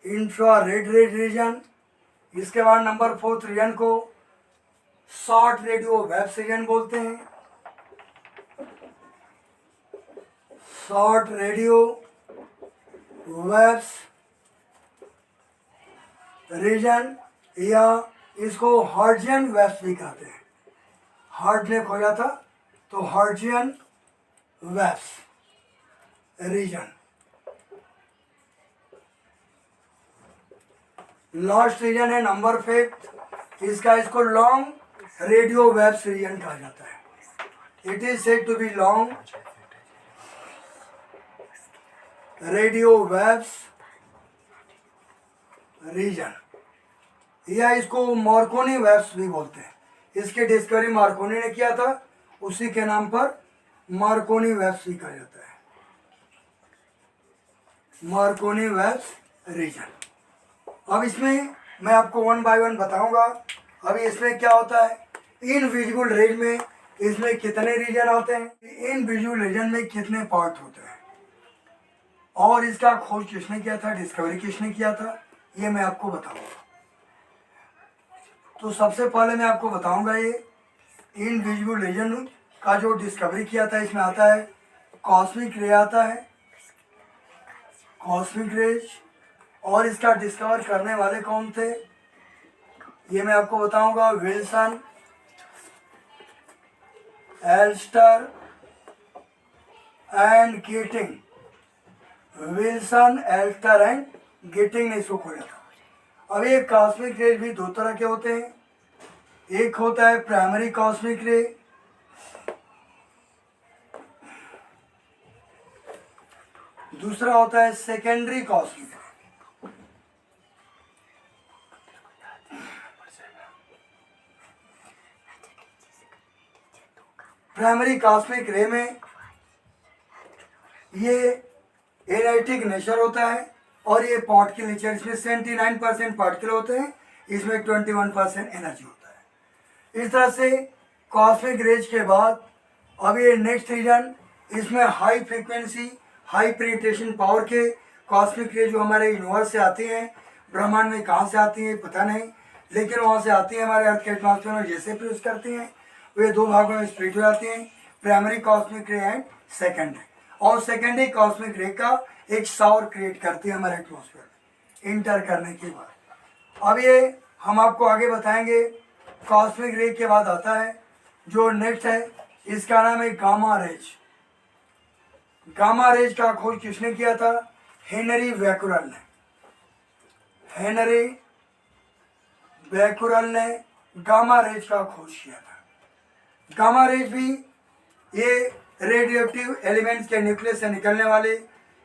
Infrared rays region. इसके बाद नंबर फोर्थ रीजन को शॉर्ट रेडियो वेव्स रीजन बोलते हैं, शॉर्ट रेडियो वेव्स रीजन, या इसको हर्ट्जियन वेव्स भी कहते हैं। हार्ट ने खोजा था तो Hertzian waves region. Last region है नंबर फिफ्थ, इसको लॉन्ग रेडियो वेव्स रीजन कहा जाता है। It is said to be long radio waves region, या इसको मार्कोनी वेव्स भी बोलते हैं। इसकी डिस्कवरी मार्कोनी ने किया था, उसी के नाम पर मार्कोनी वेव्स भी कहा जाता है, मार्कोनी वेव्स रीजन। अब इसमें मैं आपको वन बाय वन बताऊंगा। अभी इसमें क्या होता है, इनविजिबल रेज में इसमें कितने रीजन आते हैं, इनविजिबल रीजन में कितने पार्ट होते हैं, और इसका खोज किसने किया था, डिस्कवरी किसने किया था, ये मैं आपको बताऊंगा। तो सबसे पहले मैं आपको बताऊंगा ये इनविजिबल रीजन का जो डिस्कवरी किया था। इसमें आता है कॉस्मिक रे, आता है कॉस्मिक रेज, और इसका डिस्कवर करने वाले कौन थे ये मैं आपको बताऊंगा। विल्सन, एल्स्टर एंड गिटिंग, विल्सन, एल्स्टर एंड गिटिंग ने इसको खोजा था। अब ये कॉस्मिक रे भी दो तरह के होते हैं, एक होता है प्राइमरी कॉस्मिक रे, दूसरा होता है सेकेंडरी कॉस्मिक रे। प्राइमरी कॉस्मिक रे में ये एनर्जेटिक नेचर होता है, और ये पार्टिकल नेचर, इसमें 79% पार्टिकल होते हैं, इसमें 21% एनर्जी होता है। इस तरह से कॉस्मिक रेज के बाद अब ये नेक्स्ट रीजन, इसमें high frequency high penetration power के कॉस्मिक रे जो हमारे यूनिवर्स से आती हैं, ब्रह्मांड में कहाँ से आती हैं पता नहीं, लेकिन वहाँ से आती हैं, हमारे अर्थ के एटमॉस्फेयर में जैसे प्रोड्यूस करती हैं, वे दो भागों में स्प्लिट हो जाती हैं, प्राइमरी कॉस्मिक रे एंड सेकेंडरी। और सेकेंडरी कॉस्मिक रे का एक शावर क्रिएट करती है हमारे एटमॉस्फेयर में इंटर करने के बाद। अब ये हम आपको आगे बताएंगे। कॉस्मिक रे के बाद आता है जो नेक्स्ट है, इसका नाम है गामा रेज। गामा रेज का खोज किसने किया था, हेनरी बैकुरल ने, हेनरी बैकुरल ने गामा रेज का खोज किया था। गामा रेज भी ये रेडियो एक्टिव एलिमेंट्स के न्यूक्लियस से निकलने वाले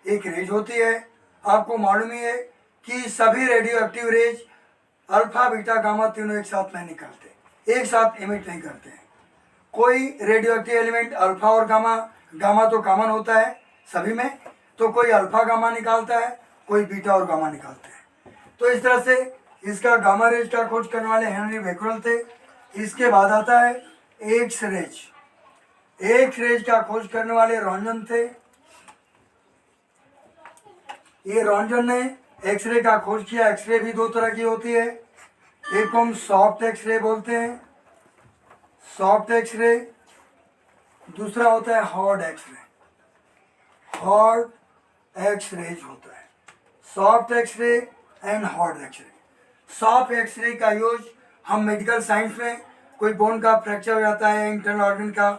एक रेज होती है। आपको मालूम ही है कि सभी radioactive rays alpha beta gamma तीनों एक साथ नहीं निकलते, एक साथ इमिट नहीं करते हैं। कोई रेडियो एक्टिव एलिमेंट अल्फा और गामा, गामा तो कॉमन होता है सभी में, तो कोई अल्फा गामा निकालता है, कोई बीटा और गामा निकालते हैं। तो इस तरह से इसका गामा रेज का खोज करने वाले हेनरी बैकुरल थे। इसके बाद आता है एक्स रेज। एक्स रेज का खोज करने वाले रॉन्जन थे। ये रॉन्जन ने एक्सरे का खोज किया। एक्सरे भी दो तरह की होती है, एक को हम सॉफ्ट एक्सरे बोलते हैं, सॉफ्ट एक्सरे, दूसरा होता है हार्ड एक्सरे, हार्ड एक्सरेज होता है, soft X-ray and hard X-ray. Soft X-ray का यूज हम मेडिकल साइंस में कोई बोन का फ्रैक्चर हो जाता है, इंटरनल ऑर्गन का,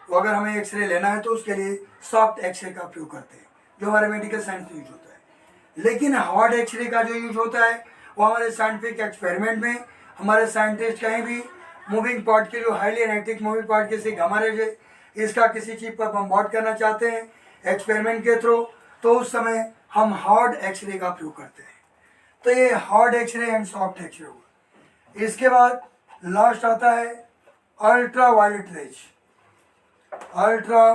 तो अगर हमें एक्सरे लेना है तो उसके लिए सॉफ्ट एक्सरे का प्रयोग करते हैं, जो हमारे मेडिकल साइंस में यूज होता है। लेकिन हार्ड एक्सरे का जो यूज होता है वो हमारे साइंटिफिक एक्सपेरिमेंट में हमारे साइंटिस्ट कहीं भी मूविंग पार्ट के जो हाईली एनालिटिक मूविंग पार्ट किसी गामा रेज इसका किसी चीज़ पर बम्बार्ड करना चाहते हैं एक्सपेरिमेंट के थ्रू, तो उस समय हम हार्ड एक्सरे का प्रयोग करते हैं। तो ये hard X-ray and soft X-ray हुआ। इसके बाद लास्ट आता है ultraviolet rays. Ultra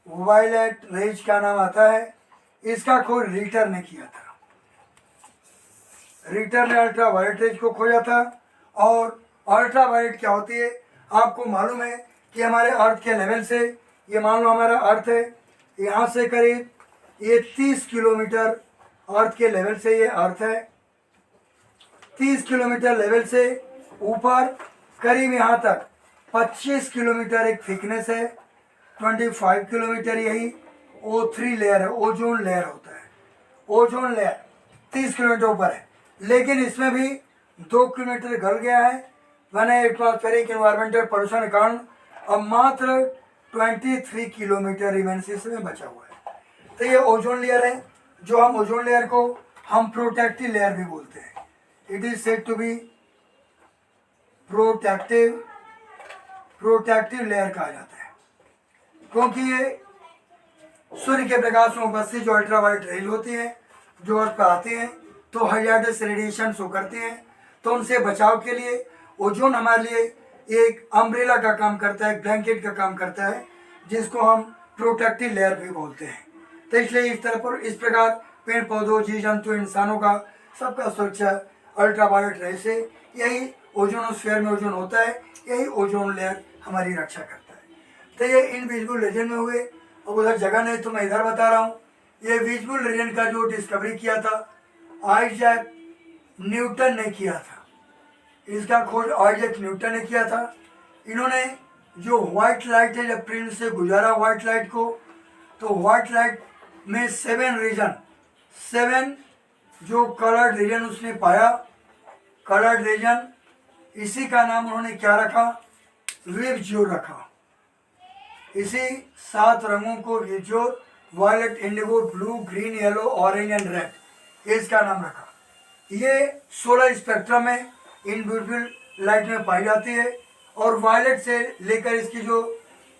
violet rays का नाम आता है, इसका खोज रिटर ने किया था। रिटर ने अल्ट्रा वायलेट रेज को खोजा था। और अल्ट्रा वायलेट क्या होती है, आपको मालूम है कि हमारे अर्थ के लेवल से, ये मान लो हमारा अर्थ है, यहाँ से करीब ये 30 किलोमीटर अर्थ के लेवल से, ये अर्थ है 30 किलोमीटर लेवल से ऊपर करीब यहाँ तक 25 किलोमीटर एक थिकनेस है, 25 किलोमीटर यही O3 लेयर है, ओजोन लेयर होता है। ओजोन लेयर 30 किलोमीटर ऊपर है, लेकिन इसमें भी 2 किलोमीटर गल गया है मैंने एटमॉस्फेरिक एनवायरमेंटल पोल्यूशन के कारण। अब मात्र 23 किलोमीटर रिमेंस इसमें बचा हुआ है। तो ये ओजोन लेयर है, जो हम ओजोन लेयर को हम प्रोटेक्टिव लेयर भी बोलते हैं। It is said to be protective layer कहा जाता है, क्योंकि ये सूर्य के प्रकाश में उपस्थित जो अल्ट्रावायलेट रेज होती हैं जो अर्थ पर आती हैं तो हजार्डस रेडिएशन शो करती हैं, तो उनसे बचाव के लिए ओजोन हमारे लिए एक अम्ब्रेला का काम करता है, ब्लैंकेट का काम करता है, जिसको हम प्रोटेक्टिव लेयर भी बोलते हैं। तो इसलिए इस तरह पर इस प्रकार पेड़ पौधों, जीव जंतु, इंसानों का सबका सुरक्षा अल्ट्रावायलेट रेज से, यही ओजोनोस्फीयर में ओजोन होता है, यही ओजोन लेयर हमारी रक्षा करता है। तो ये इनविजिबल रीजन में हुए। अब उधर जगह नहीं तो मैं इधर बता रहा हूँ। ये विजिबल रीजन का जो डिस्कवरी किया था आइजैक न्यूटन ने किया था। इसका खोज आइजैक न्यूटन ने किया था। इन्होंने जो व्हाइट लाइट है जब प्रिंट से गुजारा व्हाइट लाइट को, तो व्हाइट लाइट में 7 जो कलर्ड रीजन उसने पाया, कलर्ड रीजन, इसी का नाम उन्होंने क्या रखा, विबज्योर रखा। इसी 7 रंगों को VIBGYOR, violet, indigo, blue, green, yellow, orange and red, इसका नाम रखा। ये सोलर स्पेक्ट्रम में इनविजिबल लाइट में पाई जाती है। और वायलेट से लेकर इसकी जो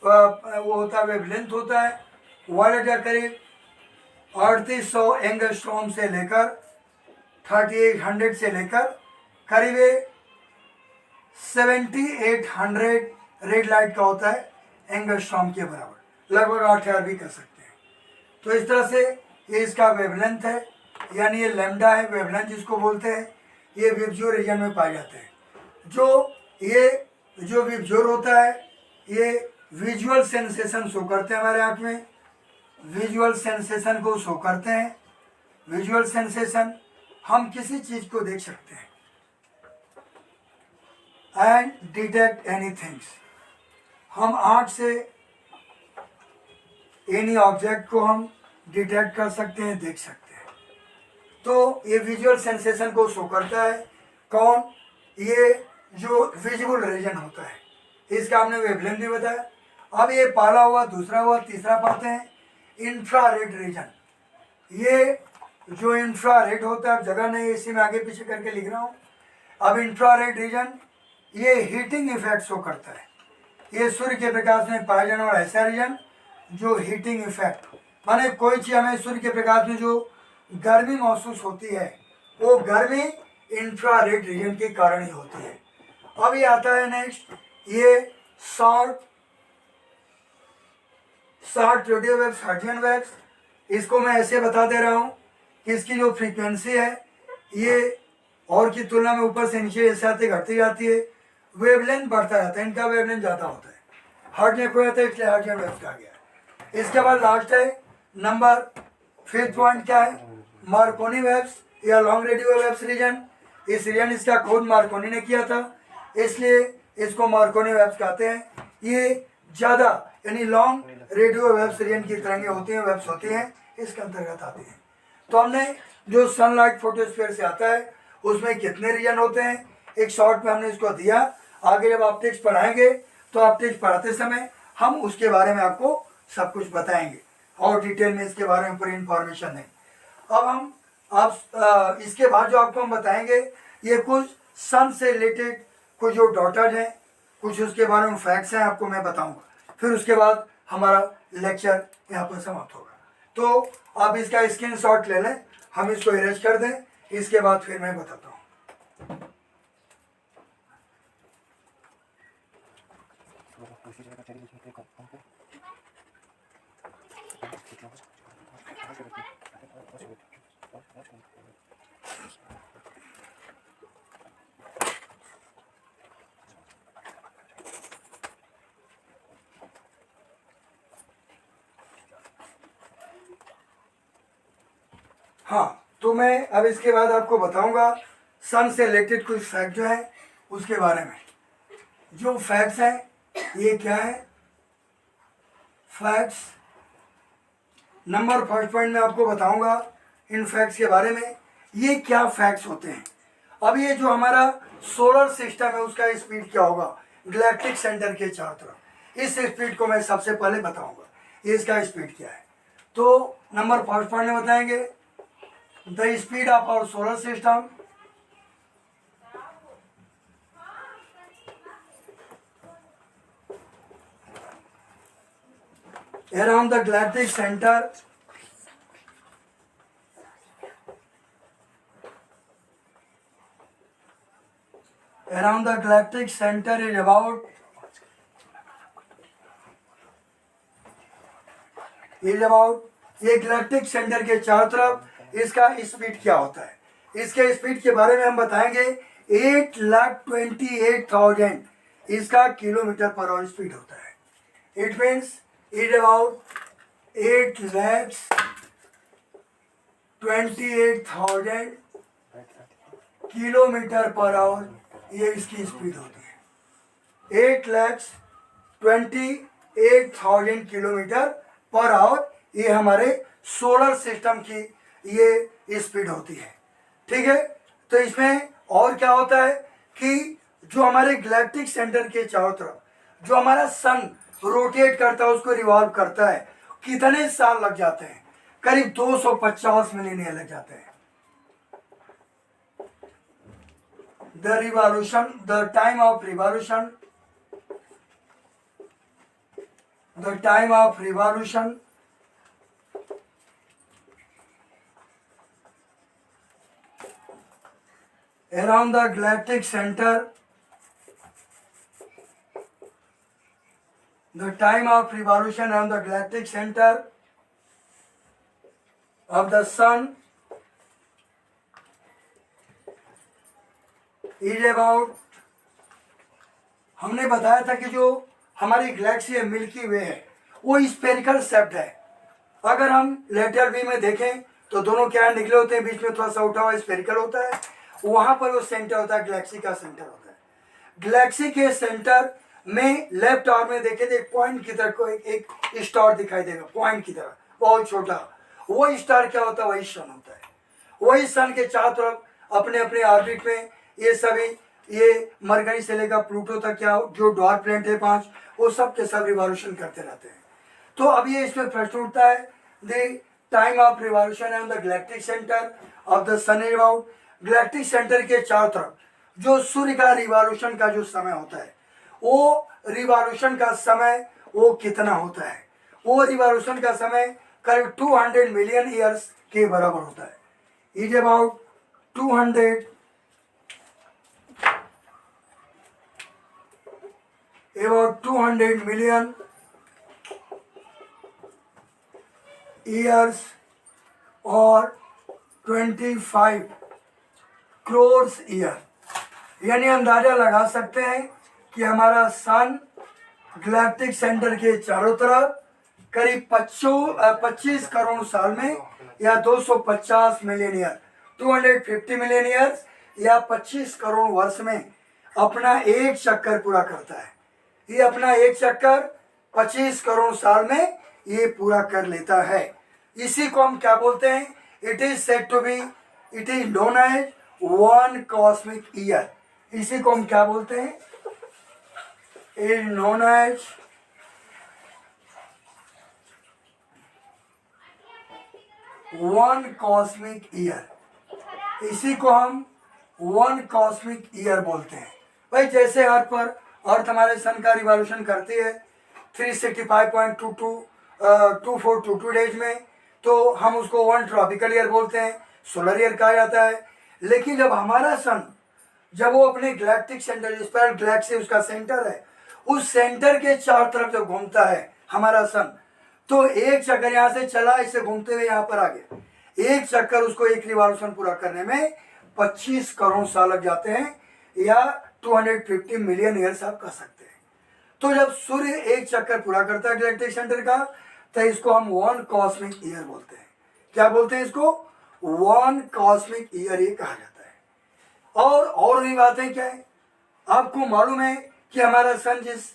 वो होता है वेवलेंथ होता है, वायलेट का करीब 3800 एंगस्ट्रॉम से लेकर 3800 से लेकर करीब 7800 रेड लाइट का होता है एंगस्ट्रॉम के बराबर, लगभग 8000 भी कर सकते हैं। तो इस तरह से ये इसका वेवलेंथ है, यानी ये लैम्डा है, वेवलेंथ जिसको बोलते हैं। ये विबज्योर रीजन में पाए जाते हैं। जो विबज्योर होता है ये विजुअल सेंसेशन शो करते हैं हमारे आँख में, विजुअल सेंसेशन को शो करते हैं। विजुअल सेंसेशन, हम किसी चीज़ को देख सकते हैं एंड डिटेक्ट एनीथिंग्स, हम आँख से एनी ऑब्जेक्ट को हम डिटेक्ट कर सकते हैं, देख सकते हैं। तो ये विजुअल सेंसेशन को शो करता है। कौन, ये जो विजिबल रीजन होता है, इसका हमने वेवलेंथ भी बताया। अब ये पहला हुआ, दूसरा हुआ, तीसरा पाते हैं इंफ्रारेड रीजन। ये जो इंफ्रारेड होता है, जगह नहीं इसी में आगे पीछे करके लिख रहा हूँ। अब इंफ्रारेड रीजन ये हीटिंग इफेक्ट शो करता है। ये सूर्य के प्रकाश में पाया जाने वाला ऐसा रीजन जो हीटिंग इफेक्ट, माने कोई चीज़ हमें सूर्य के प्रकाश में जो गर्मी महसूस होती है वो गर्मी इंफ्रारेड रीजन के कारण ही होती है। अब ये आता है नेक्स्ट, ये short radio waves, Hertzian waves. इसको मैं ऐसे बता दे रहा हूँ कि इसकी जो फ्रीक्वेंसी है ये और की तुलना में ऊपर से नीचे जैसे आते घटती जाती है, वेवलेंथ बढ़ता जाता है, इनका वेवलेंथ ज़्यादा होता है। हर्ट ने खोया था इसलिए हर्ट्जियन वेव्स कहा गया। इसके बाद लास्ट है नंबर 5th पॉइंट क्या है, मार्कोनी वेव्स या लॉन्ग रेडियो वेव्स रीजन। इस रीजन इसका खोज मार्कोनी ने किया था, इसलिए इसको मार्कोनी वेव्स कहते हैं। ये ज़्यादा यानी लॉन्ग रेडियो वेव्स रीजन की तरंगें होती हैं, वेव्स होती हैं, इसके अंतर्गत आती हैं। तो हमने जो सनलाइट फोटोस्फीयर से आता है उसमें कितने रीजन होते हैं एक शॉर्ट में हमने इसको दिया। आगे जब आप टेक्स्ट पढ़ाएंगे तो आप टेक्स्ट पढ़ाते समय हम उसके बारे में आपको सब कुछ बताएंगे और डिटेल में इसके बारे में पूरी इंफॉर्मेशन है। अब हम आप इसके बाद जो आपको हम बताएंगे ये कुछ सन से रिलेटेड कुछ जो डॉटर्स हैं, कुछ उसके बारे में फैक्ट्स हैं आपको मैं बताऊंगा। फिर उसके बाद हमारा लेक्चर यहाँ पर समाप्त होगा। तो आप इसका स्क्रीनशॉट ले लें, हम इसको इरेज कर दें, इसके बाद फिर मैं बताता हूँ। हाँ, तो मैं अब इसके बाद आपको बताऊंगा सन से रिलेटेड कुछ फैक्ट जो है उसके बारे में। जो फैक्ट्स हैं ये क्या है, फैक्ट्स नंबर फर्स्ट पॉइंट में आपको बताऊंगा इन फैक्ट्स के बारे में। ये क्या फैक्ट्स होते हैं। अब ये जो हमारा सोलर सिस्टम है उसका स्पीड क्या होगा गैलेक्टिक सेंटर के चारों तरफ, इस स्पीड को मैं सबसे पहले बताऊंगा ये इसका स्पीड क्या है। तो नंबर फर्स्ट पॉइंट में बताएंगे the speed of our solar system around the galactic center is about ये गैलेक्टिक सेंटर के चारों तरफ इसका स्पीड क्या होता है। इसके स्पीड के बारे में हम बताएंगे 8,28,000 इसका किलोमीटर पर आवर स्पीड होता है। It means it about 8,28,000 kilometre per hour ये इसकी स्पीड होती है। 8,28,000 किलोमीटर पर आवर ये हमारे सोलर सिस्टम की ये स्पीड होती है। ठीक है, तो इसमें और क्या होता है कि जो हमारे गैलेक्टिक सेंटर के चारों तरफ जो हमारा सन रोटेट करता है उसको रिवॉल्व करता है, कितने साल लग जाते हैं, करीब 250 मिलियन ईयर लग जाते हैं। The time of revolution around the galactic center, the time of revolution around the galactic center of the sun is about, हमने बताया था कि जो हमारी गैलेक्सी है मिल्की वे है वो स्फेरिकल शेप्ड है। अगर हम लेटर बी में देखें तो दोनों क्या निकले होते हैं, बीच में थोड़ा सा उठा हुआ स्फेरिकल होता है, वहां पर वो सेंटर होता है, गैलेक्सी का सेंटर होता है। गैलेक्सी के सेंटर में लेफ्ट आर्म में देखें तो एक पॉइंट की तरह को एक स्टार दिखाई देगा, पॉइंट की तरह बहुत छोटा, वो स्टार क्या होता है, वही सन होता है। वही सन के चारों तरफ अपने अपने ऑर्बिट में ये सभी ये मरकरी से लेकर प्लूटो तक क्या जो डॉर्क प्लैनेट है 5 वो सब के सब रिवॉल्यूशन करते रहते हैं। तो अब ये इसमें प्रश्न उठता है the time of revolution on the galactic centre of the sun is about, galactic centre के चारों तरफ जो सूर्य का रिवॉल्यूशन का जो समय होता है वो रिवॉल्यूशन का समय वो कितना होता है, वो रिवॉल्यूशन का समय करीब 200 मिलियन ईयर्स के बराबर होता है। इज अबाउट 200 मिलियन ईयर्स और 25 करोड़ ईयर, यानी अंदाजा लगा सकते हैं कि हमारा सन गैलेक्टिक सेंटर के चारों तरफ करीब 25 करोड़ साल में या 250 मिलियन ईयर 250 मिलियन ईयर्स या 25 करोड़ वर्ष में अपना एक चक्कर पूरा करता है। ये अपना एक चक्कर 25 करोड़ साल में ये पूरा कर लेता है। इसी को हम क्या बोलते हैं, it is said to be, it is known as 1 cosmic year, इसी को हम क्या बोलते हैं? Is known as one cosmic year. इसी को हम वन कॉस्मिक ईयर बोलते हैं। भाई जैसे अर्थ हमारे सन का रिवॉल्यूशन करती है 365.2422 डेज में, तो हम उसको वन ट्रॉपिकल ईयर बोलते हैं, सोलर ईयर कहा जाता है। लेकिन जब हमारा सन, जब वो अपने गैलेक्टिक सेंटर, स्पाइरल गैलेक्सी उसका सेंटर है, उस सेंटर के चारों तरफ जब घूमता है हमारा सन, तो एक चक्कर यहाँ से चला, इससे घूमते हुए यहाँ पर आ गया, एक चक्कर उसको एक रिवॉल्यूशन पूरा करने में 25 करोड़ साल लग जाते हैं, या 250 मिलियन ईयर्स आप कह सकते हैं। तो जब सूर्य एक चक्कर पूरा करता है गैलेक्टिक सेंटर का, तो इसको हम वन कॉस्मिक ईयर बोलते हैं। क्या बोलते हैं इसको? वन कॉस्मिक ईयर ये कहा जाता है। और भी बातें क्या है? आपको मालूम है कि हमारा सन जिस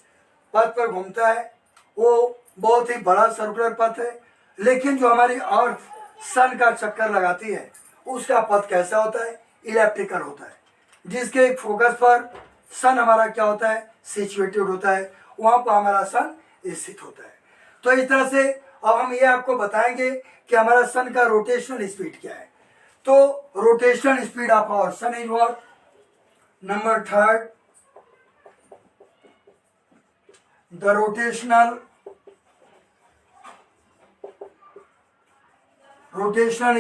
पथ पर घूमता है वो बहुत ही बड़ा सर्कुलर पथ है, लेकिन जो हमारी अर्थ सन का चक्कर लगाती है उसका पथ कैसा होता है? इलेप्टिकल होता है, जिसके फोकस पर सन हमारा क्या होता है? सिचुएटेड होता है, वहां पर हमारा सन स्थित होता है। तो इस तरह से अब हम ये आपको बताएंगे कि हमारा सन का रोटेशनल स्पीड क्या है। तो rotational speed of our sun is what? Number third, the rotational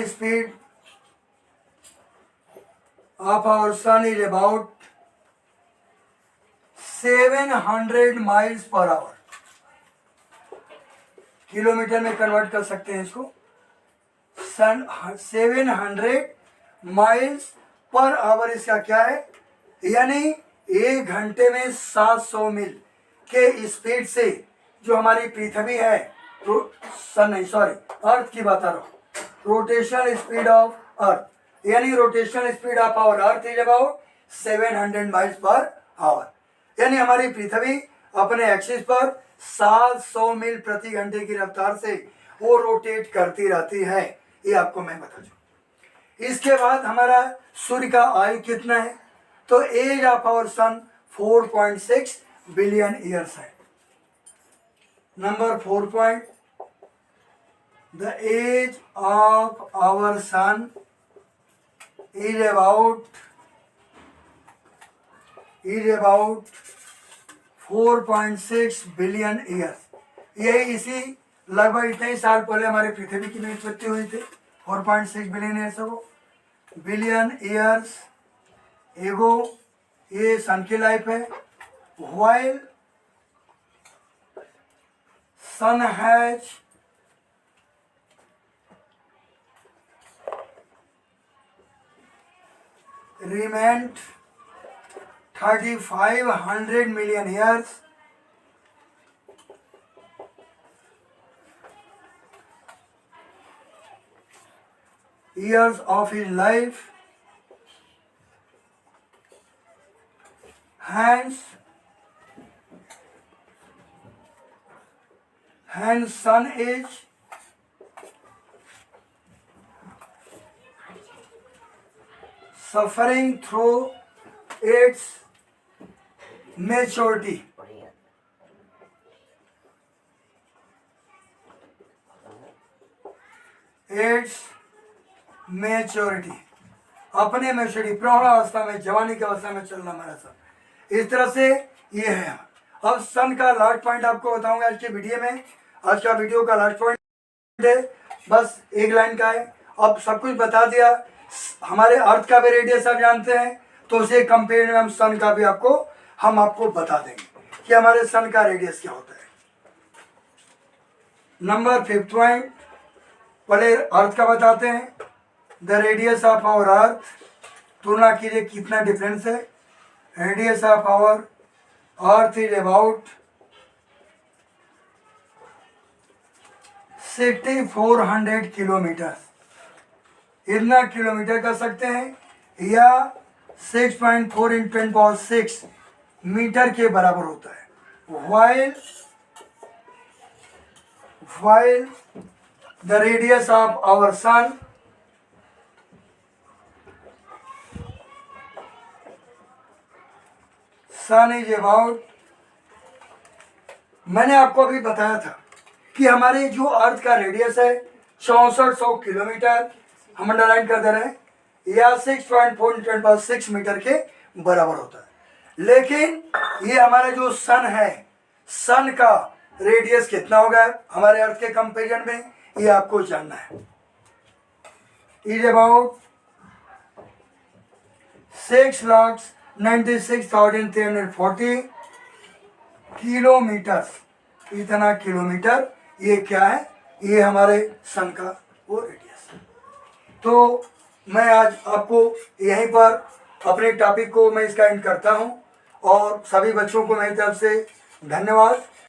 speed of our sun is about 700 miles per hour। Kilometre में कन्वर्ट कर सकते हैं इसको। सन 700 माइल्स पर आवर इसका क्या है? यानी एक घंटे में 700 मील के स्पीड से जो हमारी पृथ्वी है, तो सन नहीं, सॉरी, अर्थ की बता रहा हूं। रोटेशनल स्पीड ऑफ अर्थ, यानी rotational speed of our earth is about 700 miles per hour. यानी हमारी पृथ्वी अपने एक्सिस पर 700 मील प्रति घंटे की रफ्तार से वो रोटेट करती रहती है। ये आपको मैं बता दूं। इसके बाद हमारा सूर्य का आयु कितना है? तो age of our sun 4.6 billion years है। Number 4 point, the age of our sun is about 4.6 billion years. यही इसी लगभग इतने ही साल पहले हमारी पृथ्वी की उत्पत्ति हुई थी। 4.6 बिलियन ईयर्स हो, बिलियन ईयर्स एगो ये सन की लाइफ है। While sun has remained 3500 million years of his life, hence sun is suffering through its maturity। अपने मैच्योरिटी, प्रौढ़ावस्था में, जवानी की अवस्था में चलना हमारा सन। इस तरह से ये है। अब सन का लास्ट पॉइंट आपको बताऊंगा आज के वीडियो में। आज का वीडियो का लास्ट पॉइंट है, बस एक लाइन का है। अब सब कुछ बता दिया। हमारे अर्थ का भी रेडियस आप जानते हैं, तो उसे कंपेयर में हम सन का भी हम आपको बता देंगे कि हमारे सन का रेडियस क्या होता है। नंबर 5 पॉइंट, पहले अर्थ का बताते हैं। The radius of our earth, तुलना कीजिए कितना डिफरेंस है। Radius of our earth is about 6400 kilometre. इतना किलोमीटर कर सकते हैं, या 6.4 × 10⁶ मीटर के बराबर होता है। while the radius of our sun sun is about, मैंने आपको अभी बताया था कि हमारे जो अर्थ का रेडियस है 6400 किलोमीटर, हम अंडरलाइन कर दे रहे हैं, या 6.4 मीटर के बराबर होता है। लेकिन ये हमारा जो सन है, सन का रेडियस कितना होगा हमारे अर्थ के कंपेरिजन में, ये आपको जानना है। इज अबाउट 6,96,340 किलोमीटर, इतना किलोमीटर ये क्या है, ये हमारे सन का वो रेडियस है। तो मैं आज आपको यहीं पर अपने टॉपिक को मैं इसका एंड करता हूँ और सभी बच्चों को मेरी तरफ से धन्यवाद।